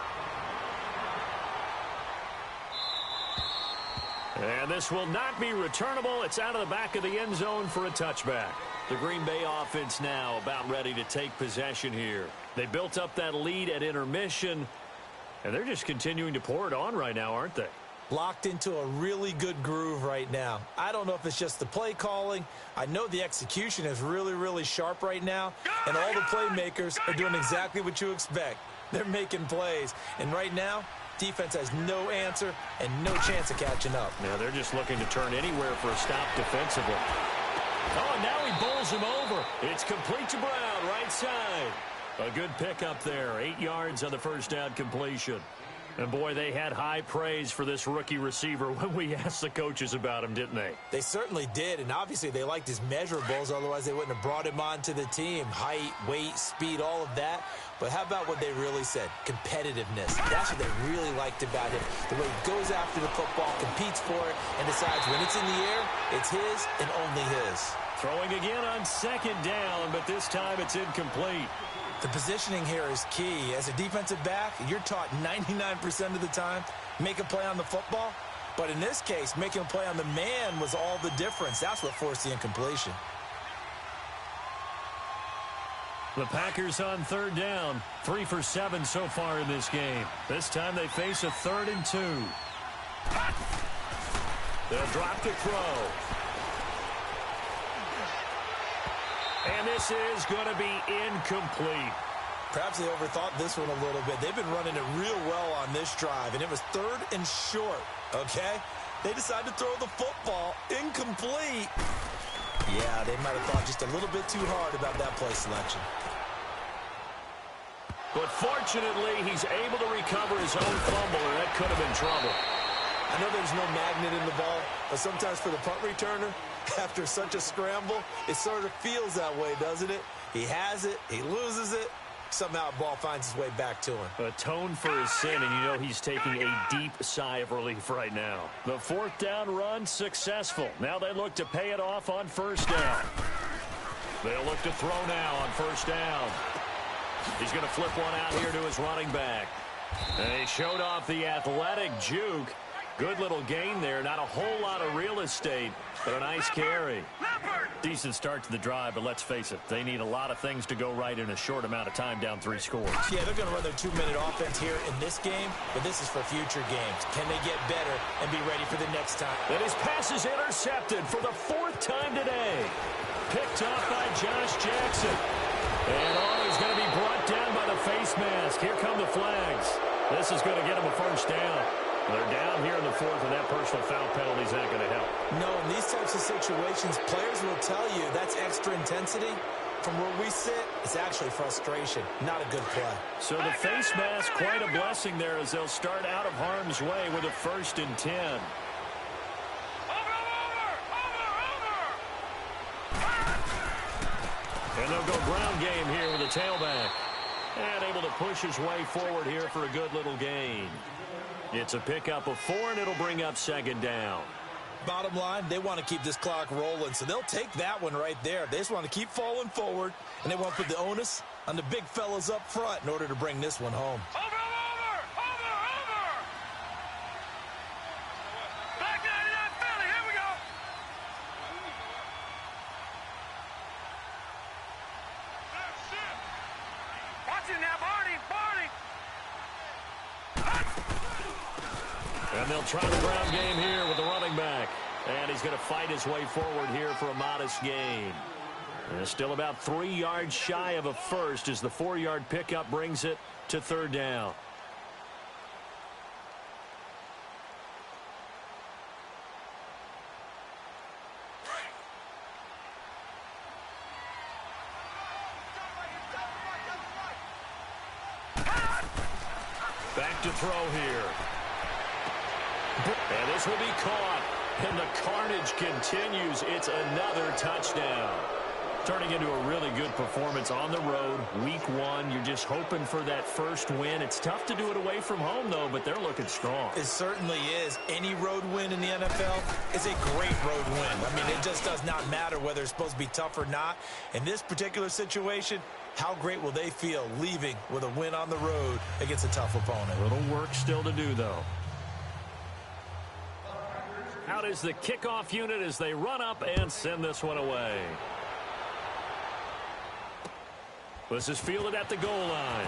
And this will not be returnable. It's out of the back of the end zone for a touchback. The Green Bay offense now about ready to take possession here. They built up that lead at intermission, and they're just continuing to pour it on right now, aren't they? Locked into a really good groove right now. I don't know if it's just the play calling. I know the execution is really, really sharp right now, and all the playmakers are doing exactly what you expect. They're making plays, and right now, defense has no answer and no chance of catching up. Now they're just looking to turn anywhere for a stop defensively. Oh, and now he bowls him over. It's complete to Brown, right side. A good pickup there. 8 yards on the first down completion. And, boy, they had high praise for this rookie receiver when we asked the coaches about him, didn't they? They certainly did, and obviously they liked his measurables. Otherwise, they wouldn't have brought him onto the team. Height, weight, speed, all of that. But how about what they really said? Competitiveness. That's what they really liked about him. The way he goes after the football, competes for it, and decides when it's in the air, it's his and only his. Throwing again on second down, but this time it's incomplete. The positioning here is key. As a defensive back, you're taught 99% of the time, make a play on the football. But in this case, making a play on the man was all the difference. That's what forced the incompletion. The Packers on third down, 3 for 7 so far in this game. This time they face a 3rd and 2. They'll drop to throw. And this is going to be incomplete. Perhaps they overthought this one a little bit. They've been running it real well on this drive, and it was 3rd and short, okay? They decided to throw the football incomplete. Yeah, they might have thought just a little bit too hard about that play selection. But fortunately, he's able to recover his own fumble, and that could have been trouble. I know there's no magnet in the ball, but sometimes for the punt returner, after such a scramble, it sort of feels that way, doesn't it? He has it, he loses it, somehow the ball finds its way back to him. Atone for his sin, and you know he's taking a deep sigh of relief right now. The 4th down run successful. Now they look to pay it off on 1st down. They'll look to throw now on 1st down. He's going to flip one out here to his running back. And he showed off the athletic juke. Good little gain there. Not a whole lot of real estate, but a nice carry. Decent start to the drive, but let's face it, they need a lot of things to go right in a short amount of time down 3 scores. Yeah, they're going to run their 2-minute offense here in this game, but this is for future games. Can they get better and be ready for the next time? And his pass is intercepted for the 4th time today. Picked up by Josh Jackson. And he's going to be brought down by the face mask. Here come the flags. This is going to get him a 1st down. They're down here in the 4th, and that personal foul penalty is not going to help. No, in these types of situations, players will tell you that's extra intensity. From where we sit, it's actually frustration, not a good play. So the face mask, quite a blessing there as they'll start out of harm's way with a 1st and 10. And they'll go ground game here with a tailback. And able to push his way forward here for a good little gain. It's a pickup of 4, and it'll bring up 2nd down. Bottom line, they want to keep this clock rolling, so they'll take that one right there. They just want to keep falling forward, and they want to put the onus on the big fellas up front in order to bring this one home. Over! Back 99 Philly, here we go! Watch it now, Barney! And they'll try the ground game here with the running back. And he's going to fight his way forward here for a modest gain. And still about 3 yards shy of a 1st as the 4-yard pickup brings it to 3rd down. Back to throw here. And this will be caught. And the carnage continues. It's another touchdown. Turning into a really good performance on the road. Week 1, you're just hoping for that 1st win. It's tough to do it away from home, though, but they're looking strong. It certainly is. Any road win in the NFL is a great road win. I mean, it just does not matter whether it's supposed to be tough or not. In this particular situation, how great will they feel leaving with a win on the road against a tough opponent? A little work still to do, though. Out is the kickoff unit as they run up and send this one away. This is fielded at the goal line.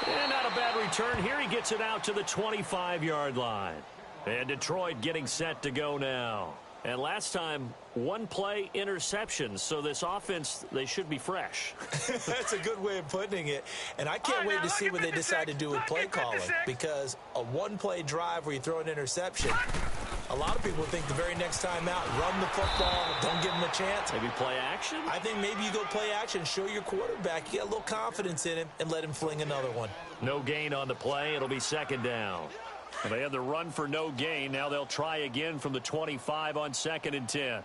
And not a bad return here. He gets it out to the 25-yard line. And Detroit getting set to go now. And last time, 1 play interception. So this offense, they should be fresh. That's a good way of putting it. And I can't wait to see what they decide to do with play calling. Because a 1-play drive where you throw an interception, A lot of people think the very next time out, run the football, don't give him a chance. Maybe play action? I think maybe you go play action, show your quarterback, you get a little confidence in him, and let him fling another one. No gain on the play. It'll be second down. Well, they had the run for no gain. Now they'll try again from the 25 on 2nd and 10.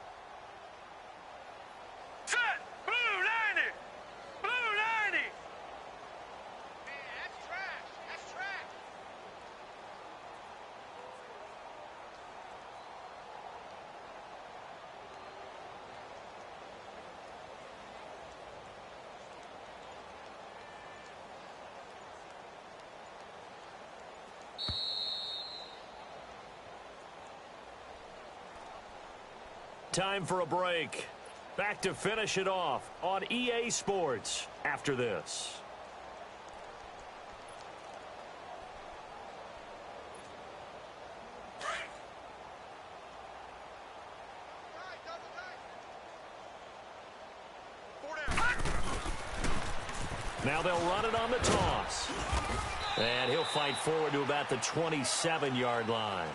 Set! Blue 90! Blue 90! Man, that's trash. That's trash. Time for a break. Back to finish it off on EA Sports after this. Now they'll run it on the toss. And he'll fight forward to about the 27-yard line.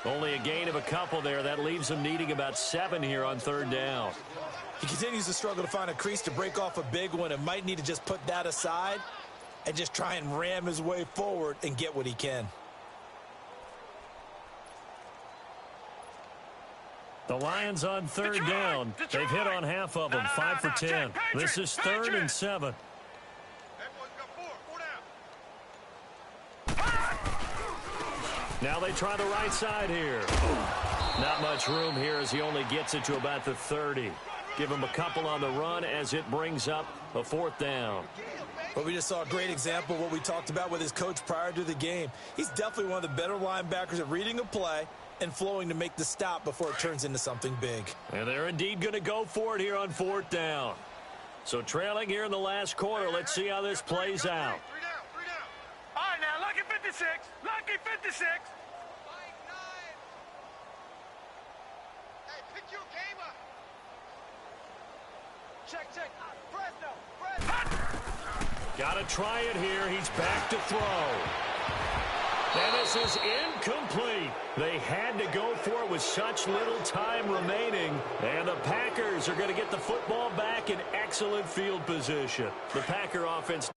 Only a gain of a couple there. That leaves him needing about 7 here on 3rd down. He continues to struggle to find a crease to break off a big one and might need to just put that aside and just try and ram his way forward and get what he can. The Lions on 3rd down. They've hit on half of them, 5 for 10. This is 3rd and 7. Now they try the right side here. Not much room here as he only gets it to about the 30. Give him a couple on the run as it brings up a 4th down. But we just saw a great example of what we talked about with his coach prior to the game. He's definitely one of the better linebackers at reading a play and flowing to make the stop before it turns into something big. And they're indeed going to go for it here on 4th down. So trailing here in the last quarter. Let's see how this plays out. 3 down, 3 down. All right, now, lucky 56. Lucky 56. Hey, pick your game up. Check. Fresno. Got to try it here. He's back to throw. And this is incomplete. They had to go for it with such little time remaining. And the Packers are going to get the football back in excellent field position. The Packer offense